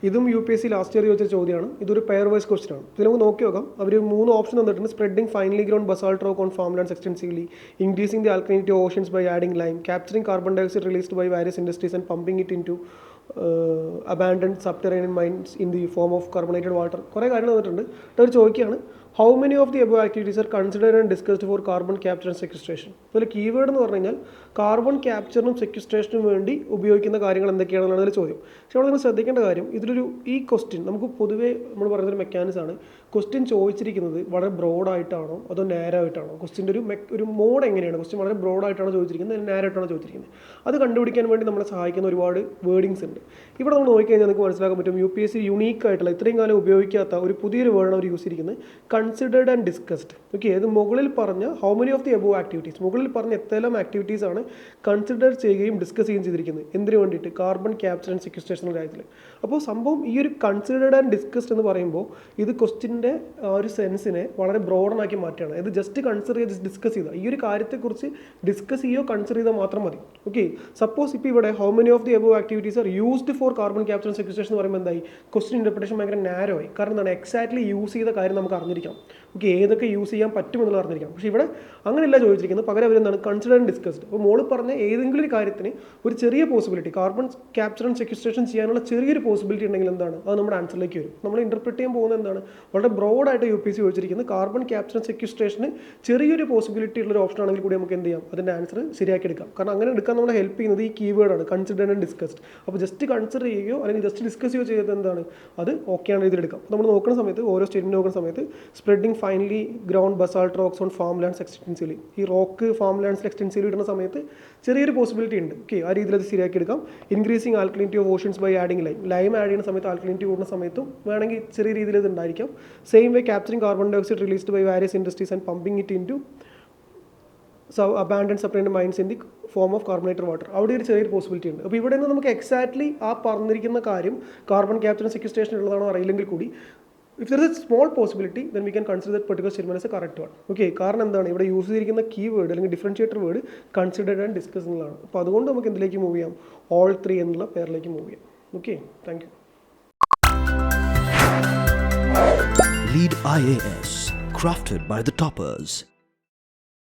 ഇതും UPSC last year ചോദിച്ച ചോദ്യമാണ്. ഇതൊരു പെയർ വൈസ് ക്വസ്റ്റൻ ആണ്. ഇതിൽ നമുക്ക് നോക്കി നോക്കാം. അവർ 3 ഓപ്ഷൻ തന്നിട്ടുണ്ട്. Spreading finely ground basalt rock on farm lands extensively, increasing the alkalinity of oceans by adding lime, capturing carbon dioxide released by various industries and pumping it into abandoned subterranean mines in the form of carbonated water. കുറേ കാര്യങ്ങൾ തന്നിട്ടുണ്ട്. അവർ ചോദിക്കുകയാണ് how many of the above activities are considered and discussed for carbon capture and sequestration. അതിൽ keyword എന്ന് പറഞ്ഞു കഴിഞ്ഞാൽ carbon ക്യാപ്ചറിനും സെക്വിസ്ട്രേഷനും വേണ്ടി ഉപയോഗിക്കുന്ന കാര്യങ്ങൾ എന്തൊക്കെയാണെന്നാണ് അതിൽ ചോദ്യം. പക്ഷേ അവിടെ നിങ്ങൾ ശ്രദ്ധിക്കേണ്ട കാര്യം, ഈ ക്വസ്റ്റ്യൻ നമുക്ക് പൊതുവേ നമ്മൾ പറയുന്നൊരു മെക്കാനിസം ആണ്. ക്വസ്റ്റ്യൻ ചോദിച്ചിരിക്കുന്നത് വളരെ ബ്രോഡായിട്ടാണോ അതോ നാരോ ആയിട്ടാണോ? ക്വസ്റ്റ്യൻ്റെ ഒരു മോഡ് എങ്ങനെയാണ്? ക്വസ്റ്റ്യൻ വളരെ ബ്രോഡായിട്ടാണോ ചോദിച്ചിരിക്കുന്നത് അല്ലെങ്കിൽ നാരോ ആയിട്ടാണോ ചോദിച്ചിരിക്കുന്നത്? അത് കണ്ടുപിടിക്കാൻ വേണ്ടി നമ്മളെ സഹായിക്കുന്ന ഒരുപാട് വേർഡിങ്സ് ഉണ്ട്. ഇവിടെ നമ്മൾ നോക്കിക്കഴിഞ്ഞാൽ നിങ്ങൾക്ക് മനസ്സിലാക്കാൻ പറ്റും UPSC യുണീക്ക് ആയിട്ടുള്ള ഇത്രയും കാലം ഉപയോഗിക്കാത്ത ഒരു പുതിയൊരു വേർഡാണ് അവർ യൂസ് ചെയ്തിരിക്കുന്നത്, കൺസിഡേർഡ് ആൻഡ് ഡിസ്കസ്ഡ്. ഓക്കെ, ഇത് മുകളിൽ പറഞ്ഞ how many of the above activities, മുകളിൽ പറഞ്ഞ എത്രയെല്ലാം ആക്ടിവിറ്റീസ് ആണ് കൺസിഡർ ചെയ്യുകയും ഡിസ്കസ് ചെയ്യുകയും ചെയ്തിരിക്കുന്നത്. എന്തിനു വേണ്ടിയിട്ട്? കാർബൺ ക്യാപ്ചർ ആൻഡ് സെക്വിസ്ട്രേഷൻ കാര്യത്തിൽ. അപ്പോൾ സംഭവം ഈ ഒരു കൺസിഡേർഡ് ആൻഡ് ഡിസ്കസ്ഡ് എന്ന് പറയുമ്പോൾ ഇത് ക്വസ്റ്റിൻ്റെ ഒരു സെൻസിനെ വളരെ ബ്രോഡനാക്കി മാറ്റുകയാണ്. ഇത് ജസ്റ്റ് കൺസിഡർ ചെയ്ത് ഡിസ്കസ് ചെയ്താൽ, ഈ ഒരു കാര്യത്തെക്കുറിച്ച് ഡിസ്കസ് ചെയ്യുകയോ കൺസിഡർ ചെയ്താൽ മാത്രം മതി. ഓക്കെ, സപ്പോസ് ഇപ്പോൾ ഇവിടെ how many of the above activities are used for carbon capture and sequestration എന്ന് പറയുമ്പോൾ എന്തായി? ക്വസ്റ്റ്യൻ ഇൻ്റർപ്രിട്ടേഷൻ ഭയങ്കര നാരോ ആയി. കാരണം എന്താണ്? എക്സാക്ട്ലി യൂസ് ചെയ്ത കാര്യം നമുക്ക് അറിഞ്ഞിരിക്കാം. ഓക്കെ, ഏതൊക്കെ യൂസ് ചെയ്യാൻ പറ്റുമെന്നുള്ള അറിഞ്ഞിരിക്കാം. പക്ഷേ ഇവിടെ അങ്ങനെയല്ല ചോദിച്ചിരിക്കുന്നത്. പകരം അവരെന്താണ്? Consider and discussed. അപ്പോൾ മോള് പറഞ്ഞ ഏതെങ്കിലും ഒരു കാര്യത്തിന് ഒരു ചെറിയ പോസിബിലിറ്റി, കാർബൺ ക്യാപ്ചർ ആൻഡ് സെക്വിസ്ട്രേഷൻ ചെയ്യാനുള്ള ചെറിയൊരു പോസിബിലിറ്റി ഉണ്ടെങ്കിൽ എന്താണ്? അത് നമ്മുടെ ആൻസറിലേക്ക് വരും. നമ്മൾ ഇൻ്റർപ്രിറ്റ് ചെയ്യാൻ പോകുന്നത് എന്താണ്? വളരെ ബ്രോഡായിട്ട് UPSC ചോദിച്ചിരിക്കുന്നത് കാർബൺ ക്യാപ്ചർ ആൻഡ് സെക്വിസ്ട്രേഷന് ചെറിയൊരു പോസിബിലിറ്റി ഉള്ളൊരു ഓപ്ഷൻ ആണെങ്കിൽ കൂടി നമുക്ക് എന്ത് ചെയ്യാം? അതിൻ്റെ ആൻസർ ശരിയാക്കി എടുക്കാം. കാരണം അങ്ങനെ എടുക്കാൻ നമ്മളെ ഹെൽപ്പ് ചെയ്യുന്നത് ഈ കീവേഡാണ്, കൺസിഡർ ആൻഡ് ഡിസ്കസ്ഡ്. അപ്പോൾ ജസ്റ്റ് കൺസിഡർ ചെയ്യുകയോ അല്ലെങ്കിൽ ജസ്റ്റ് ഡിസ്കസ് ചെയ്യുകയോ ചെയ്തത് എന്താണ്? അത് ഓക്കെയാണ് ഇതിലെടുക്കാം. നമ്മൾ നോക്കുന്ന സമയത്ത്, ഓരോ സ്റ്റേറ്റ്മെൻറ്റ് നോക്കുന്ന സമയത്ത് spreading finely ground basalt rocks on farm lands extensively, ഈ റോക്ക് ഫാം ലാൻഡ്സ് എക്സ്റ്റെൻസീവ്ലി ഇടുന്ന സമയത്ത് ചെറിയൊരു പോസിബിലിറ്റി ഉണ്ട്. ഓക്കെ, ആ രീതിയിൽ അത് ശരിയാക്കി എടുക്കാം. Increasing alkalinity of oceans by adding lime add ചെയ്യുന്ന സമയത്ത് ആൽക്കലിനിറ്റി കൂടുന്ന സമയത്തും വേണമെങ്കിൽ ചെറിയ രീതിയിൽ ഇത് ഉണ്ടായിരിക്കാം. Same way capturing carbon dioxide released by various industries and pumping it into abandoned subterranean mines in the form of carbonated water. അവിടെ ഒരു ചെറിയൊരു പോസിബിലിറ്റി ഉണ്ട്. അപ്പോൾ ഇവിടെ നിന്ന് നമുക്ക് എക്സാക്ട്ലി ആ പറഞ്ഞിരിക്കുന്ന കാര്യം കാർബൺ ക്യാപ്ചർ ആൻഡ് സെക്വിസ്ട്രേഷൻ ഉള്ളതാണോ അറിയില്ലെങ്കിൽ കൂടി, if there is a small possibility, then we can consider that particular statement as a correct one. Okay, കാരണം എന്താണ്? ഇവിടെ യൂസ് ചെയ്തിരിക്കുന്ന കീവേഡ് അല്ലെങ്കിൽ differentiator word considered and discuss എന്നുള്ളതാണ്. അപ്പോൾ അതുകൊണ്ട് നമുക്ക് എന്തിലേക്ക് മൂവ് ചെയ്യാം? all 3 എന്നുള്ള പേരിലേക്ക് മൂവ് ചെയ്യാം. Okay, thank you. Lead IAS, crafted by the toppers.